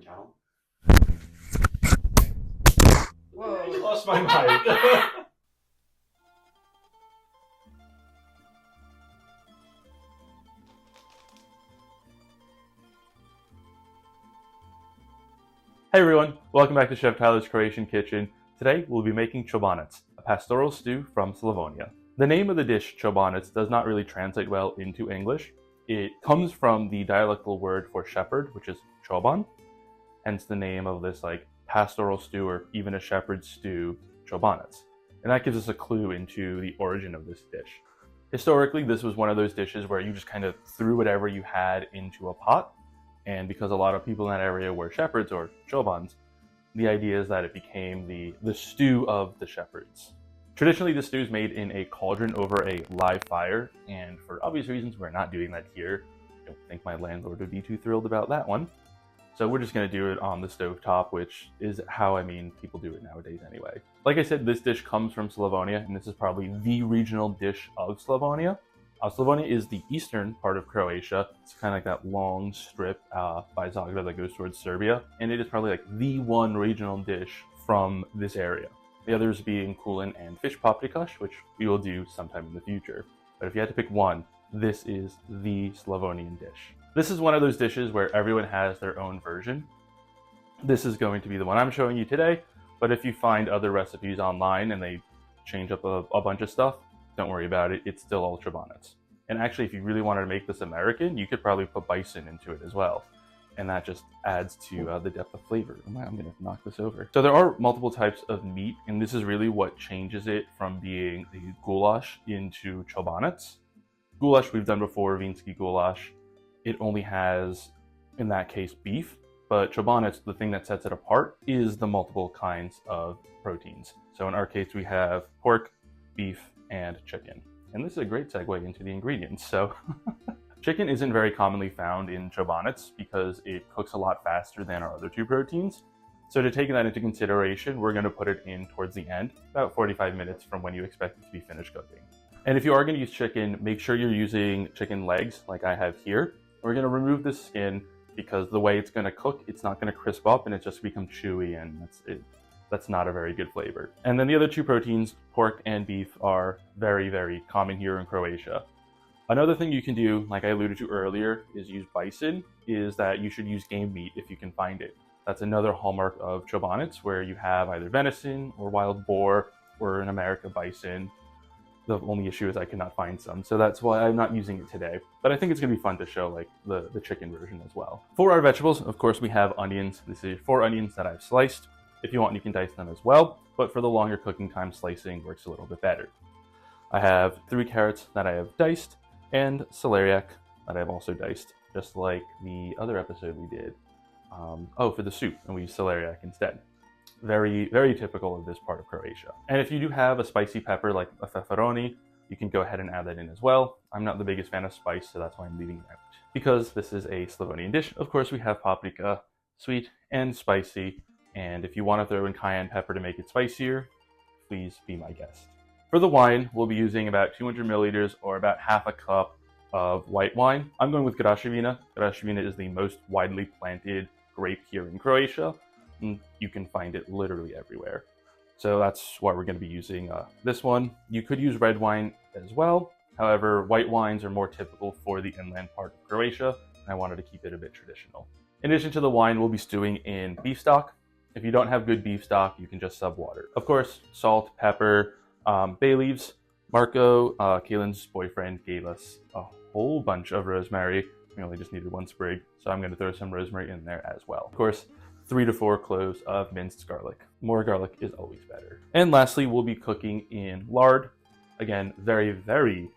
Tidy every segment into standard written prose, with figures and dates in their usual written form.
channel. Whoa. I lost my mic. Hey everyone, welcome back to Chef Tyler's Croatian Kitchen. Today we'll be making Čobanac, a pastoral stew from Slavonija. The name of the dish, Čobanac, does not really translate well into English. It comes from the dialectal word for shepherd, which is Čoban, hence the name of this pastoral stew or even a shepherd's stew, Čobanac. And that gives us a clue into the origin of this dish. Historically, this was one of those dishes where you just kind of threw whatever you had into a pot. And because a lot of people in that area were shepherds or Čobans, the idea is that it became the stew of the shepherds. Traditionally, the stew is made in a cauldron over a live fire, and for obvious reasons, we're not doing that here. I don't think my landlord would be too thrilled about that one. So we're just going to do it on the stovetop, which is how, people do it nowadays anyway. Like I said, this dish comes from Slavonija, and this is probably the regional dish of Slavonija. Slavonija is the eastern part of Croatia. It's kind of like that long strip by Zagreb that goes towards Serbia. And it is probably the one regional dish from this area. The others being kulin and fish paprikaš, which we will do sometime in the future. But if you had to pick one, this is the Slavonian dish. This is one of those dishes where everyone has their own version. This is going to be the one I'm showing you today. But if you find other recipes online and they change up a bunch of stuff, don't worry about it, it's still all Čobanac. And actually, if you really wanted to make this American, you could probably put bison into it as well. And that just adds to the depth of flavor. I'm gonna knock this over. So there are multiple types of meat, and this is really what changes it from being the goulash into Čobanac. Goulash we've done before, Vinski goulash. It only has, in that case, beef. But Čobanac, the thing that sets it apart is the multiple kinds of proteins. So in our case, we have pork, beef, and chicken. And this is a great segue into the ingredients. So chicken isn't very commonly found in Čobanac because it cooks a lot faster than our other two proteins. So to take that into consideration, we're going to put it in towards the end, about 45 minutes from when you expect it to be finished cooking. And if you are going to use chicken, make sure you're using chicken legs like I have here. We're going to remove the skin because the way it's going to cook, it's not going to crisp up and it just becomes chewy, and that's it. That's not a very good flavor. And then the other two proteins, pork and beef, are very, very common here in Croatia. Another thing you can do, like I alluded to earlier, is use bison, is that you should use game meat if you can find it. That's another hallmark of Čobanac, where you have either venison or wild boar or in America bison. The only issue is I cannot find some, so that's why I'm not using it today. But I think it's gonna be fun to show the chicken version as well. For our vegetables, of course, we have onions. This is 4 onions that I've sliced. If you want, you can dice them as well, but for the longer cooking time, slicing works a little bit better. I have 3 carrots that I have diced, and celeriac that I've also diced, just like the other episode we did. For the soup, and we use celeriac instead. Very, very typical of this part of Croatia. And if you do have a spicy pepper like a pepperoni, you can go ahead and add that in as well. I'm not the biggest fan of spice, so that's why I'm leaving it out. Because this is a Slavonian dish, of course we have paprika, sweet and spicy. And if you want to throw in cayenne pepper to make it spicier, please be my guest. For the wine, we'll be using about 200 milliliters or about half a cup of white wine. I'm going with Graševina. Graševina is the most widely planted grape here in Croatia. And you can find it literally everywhere. So that's why we're going to be using this one. You could use red wine as well. However, white wines are more typical for the inland part of Croatia, and I wanted to keep it a bit traditional. In addition to the wine, we'll be stewing in beef stock. If you don't have good beef stock, you can just sub water. Of course, salt, pepper, bay leaves. Marco, Kaylin's boyfriend, gave us a whole bunch of rosemary. We only just needed 1 sprig, so I'm going to throw some rosemary in there as well. Of course, 3 to 4 cloves of minced garlic. More garlic is always better. And lastly, we'll be cooking in lard. Again, very, very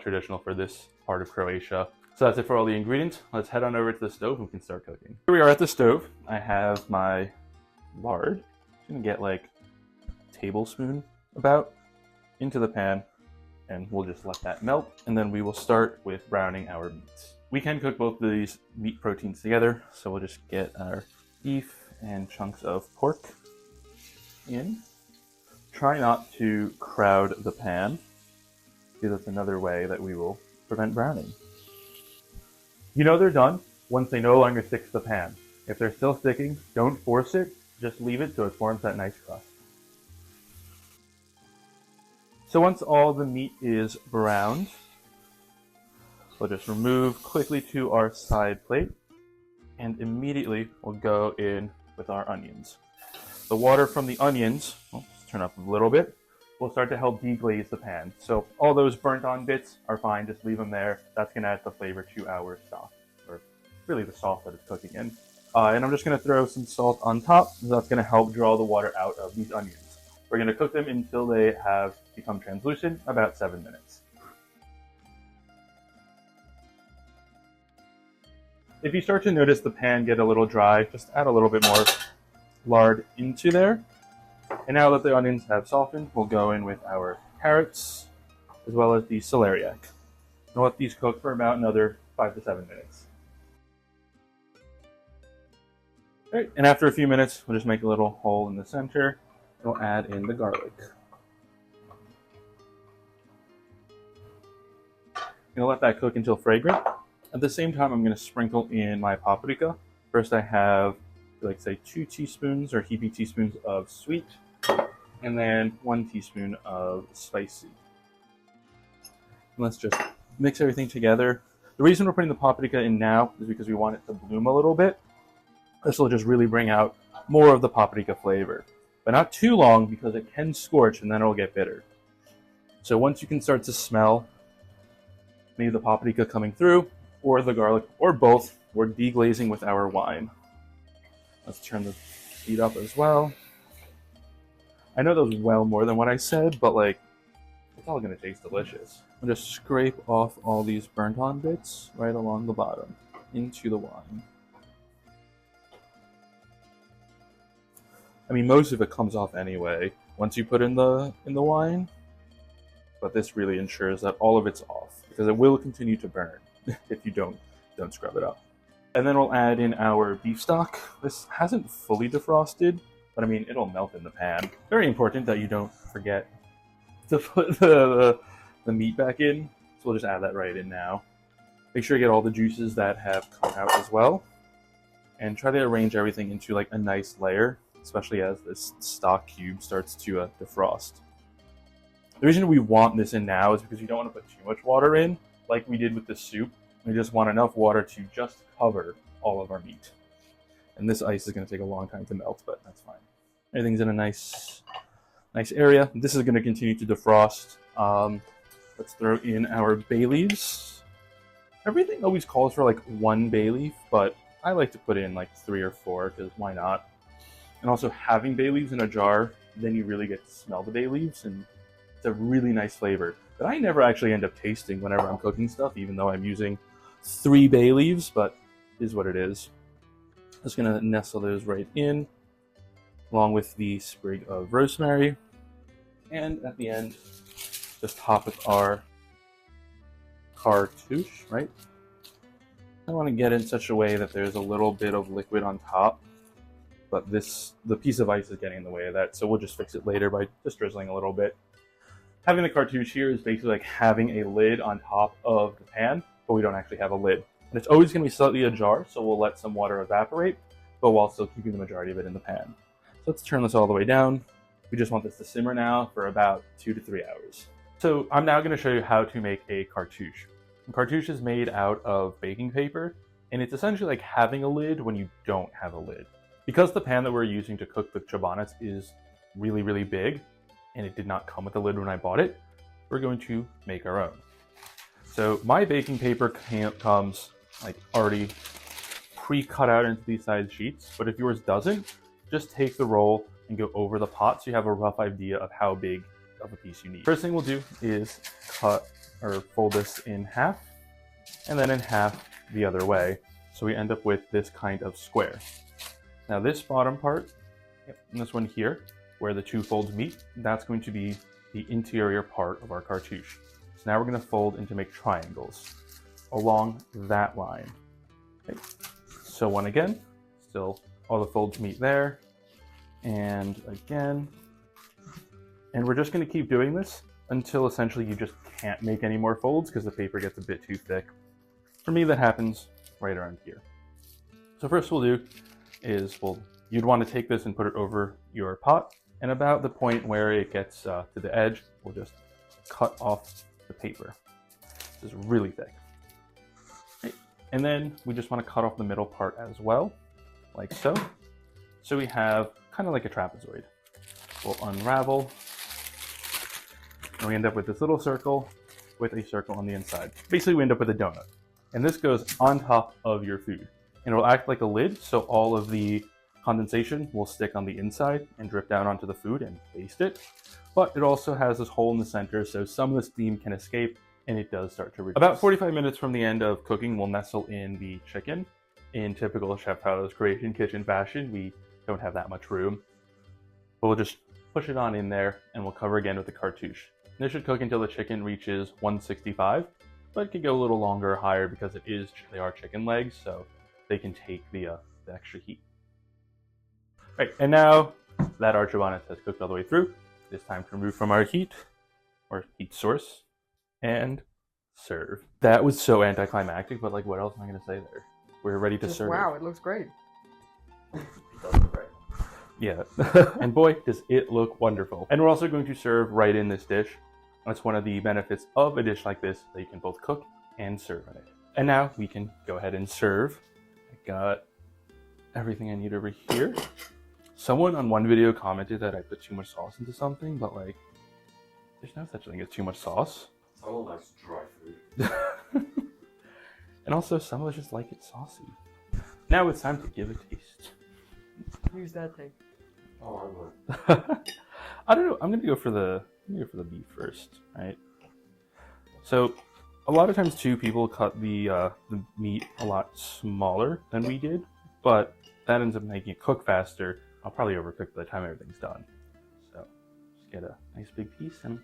traditional for this part of Croatia. So that's it for all the ingredients. Let's head on over to the stove and we can start cooking. Here we are at the stove. I have my lard. I'm gonna get a tablespoon about into the pan, and we'll just let that melt, and then we will start with browning our meats. We can cook both of these meat proteins together, so we'll just get our beef and chunks of pork in. Try not to crowd the pan, because that's another way that we will prevent browning. You know they're done once they no longer stick to the pan. If they're still sticking, don't force it, just leave it so it forms that nice crust. So once all the meat is browned, we'll just remove quickly to our side plate, and immediately we'll go in with our onions. The water from the onions, let's turn up a little bit, will start to help deglaze the pan. So all those burnt on bits are fine, just leave them there. That's gonna add the flavor to our stock, or really the sauce that it's cooking in. And I'm just gonna throw some salt on top, so that's gonna help draw the water out of these onions. We're gonna cook them until they have become translucent, about 7 minutes. If you start to notice the pan get a little dry, just add a little bit more lard into there. And now that the onions have softened, we'll go in with our carrots, as well as the celery. And let these cook for about another 5 to 7 minutes. All right, and after a few minutes, we'll just make a little hole in the center. We'll add in the garlic. I'm gonna let that cook until fragrant. At the same time, I'm gonna sprinkle in my paprika. First, I have, like, say, 2 teaspoons or heaping teaspoons of sweet, and then 1 teaspoon of spicy. And let's just mix everything together. The reason we're putting the paprika in now is because we want it to bloom a little bit. This will just really bring out more of the paprika flavor. But not too long, because it can scorch and then it'll get bitter. So once you can start to smell maybe the paprika coming through, or the garlic, or both, we're deglazing with our wine. Let's turn the heat up as well. I know that was well more than what I said, but like, it's all gonna taste delicious. I'll just scrape off all these burnt on bits right along the bottom into the wine. I mean, most of it comes off anyway once you put in the wine, but this really ensures that all of it's off, because it will continue to burn if you don't scrub it up. And then we'll add in our beef stock. This hasn't fully defrosted, but I mean, it'll melt in the pan. Very important that you don't forget to put the meat back in, so we'll just add that right in now. Make sure you get all the juices that have come out as well, and try to arrange everything into like a nice layer, especially as this stock cube starts to defrost. The reason we want this in now is because you don't want to put too much water in, like we did with the soup. We just want enough water to just cover all of our meat. And this ice is going to take a long time to melt, but that's fine. Everything's in a nice area. This is going to continue to defrost. Let's throw in our bay leaves. Everything always calls for like 1 bay leaf, but I like to put in like 3 or 4, because why not? And also, having bay leaves in a jar, then you really get to smell the bay leaves, and it's a really nice flavor that I never actually end up tasting whenever I'm cooking stuff, even though I'm using 3 bay leaves, but it is what it is. Just gonna nestle those right in, along with the sprig of rosemary. And at the end, just top with our cartouche, right? I want to get it in such a way that there's a little bit of liquid on top, but the piece of ice is getting in the way of that, so we'll just fix it later by just drizzling a little bit. Having the cartouche here is basically like having a lid on top of the pan, but we don't actually have a lid. And it's always going to be slightly ajar, so we'll let some water evaporate, but while still keeping the majority of it in the pan. So let's turn this all the way down. We just want this to simmer now for about 2 to 3 hours. So I'm now going to show you how to make a cartouche. A cartouche is made out of baking paper, and it's essentially like having a lid when you don't have a lid. Because the pan that we're using to cook the Čobanac is really, really big, and it did not come with a lid when I bought it, we're going to make our own. So my baking paper comes like already pre-cut out into these size sheets, but if yours doesn't, just take the roll and go over the pot so you have a rough idea of how big of a piece you need. First thing we'll do is cut or fold this in half, and then in half the other way, so we end up with this kind of square. Now this bottom part, and this one here, where the 2 folds meet, that's going to be the interior part of our cartouche. So now we're going to fold and to make triangles along that line. Okay. So one again, still all the folds meet there, and again, and we're just going to keep doing this until essentially you just can't make any more folds because the paper gets a bit too thick. For me, that happens right around here. So first we'll do is, well, you'd want to take this and put it over your pot, and about the point where it gets to the edge, we'll just cut off the paper. This is really thick. Right. And then we just want to cut off the middle part as well, like so. So we have kind of like a trapezoid. We'll unravel, and we end up with this little circle with a circle on the inside. Basically, we end up with a donut. And this goes on top of your food. And it will act like a lid, so all of the condensation will stick on the inside and drip down onto the food and baste it. But it also has this hole in the center, so some of the steam can escape, and it does start to reduce. About 45 minutes from the end of cooking, we'll nestle in the chicken. In typical Chef Tyler's Croatian kitchen fashion, we don't have that much room. But we'll just push it on in there, and we'll cover again with the cartouche. This should cook until the chicken reaches 165, but it could go a little longer or higher because they are chicken legs, so they can take the extra heat. Right, and now that our Čobanac has cooked all the way through, it's time to remove from our heat source, and serve. That was so anticlimactic, but like, what else am I going to say there? We're ready to serve. Wow, it looks great. Yeah, and boy, does it look wonderful. And we're also going to serve right in this dish. That's one of the benefits of a dish like this, that you can both cook and serve in it. And now we can go ahead and serve. I got everything I need over here. Someone on one video commented that I put too much sauce into something, but like, there's no such thing as too much sauce. Someone likes dry food. And also, some of us just like it saucy. Now it's time to give a taste. Use that thing. Oh, I would. I don't know. I'm gonna go for the beef first, right? So, a lot of times too, people cut the meat a lot smaller than we did, but that ends up making it cook faster. I'll probably overcook by the time everything's done. So, just get a nice big piece and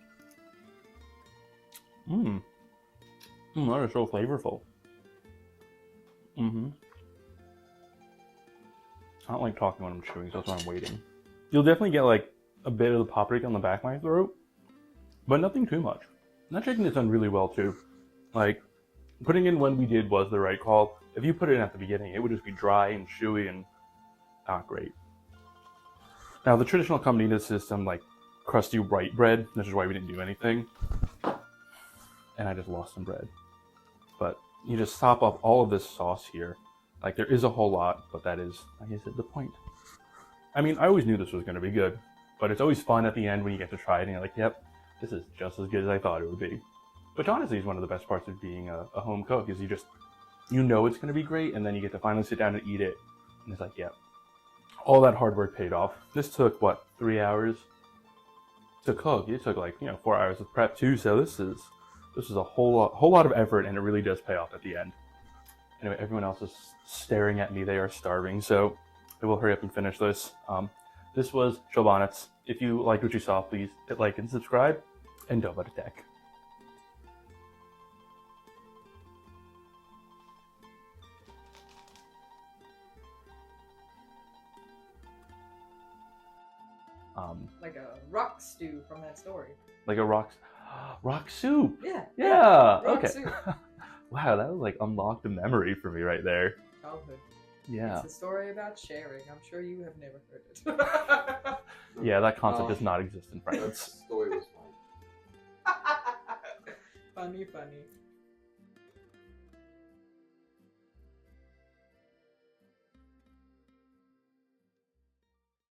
that is so flavorful. I don't like talking when I'm chewing, so that's why I'm waiting. You'll definitely get like a bit of the paprika on the back of my throat, but nothing too much. And that chicken is done really well too. Like, putting in when we did was the right call. If you put it in at the beginning, it would just be dry and chewy and not great. Now, the traditional accompaniment is some like crusty white bread, which is why we didn't do anything. And I just lost some bread. But you just sop up all of this sauce here. Like, there is a whole lot, but that is, like I said, the point. I mean, I always knew this was going to be good, but it's always fun at the end when you get to try it and you're like, yep, this is just as good as I thought it would be. Which honestly is one of the best parts of being a home cook, is you know it's going to be great, and then you get to finally sit down and eat it, and it's like, yep, all that hard work paid off. This took, what, 3 hours to cook? It took like, 4 hours of prep too, so this is a whole lot of effort, and it really does pay off at the end. Anyway, everyone else is staring at me. They are starving, so I will hurry up and finish this. This was Čobanac. If you liked what you saw, please hit like and subscribe, and don't let it deck. Like a rock stew from that story. Like a rock soup. Yeah. Yeah. Rock Okay. soup. Wow, that was like unlocked a memory for me right there. Childhood. Yeah. It's a story about sharing. I'm sure you have never heard it. Yeah, that concept does not exist in France. The story was fun. Funny.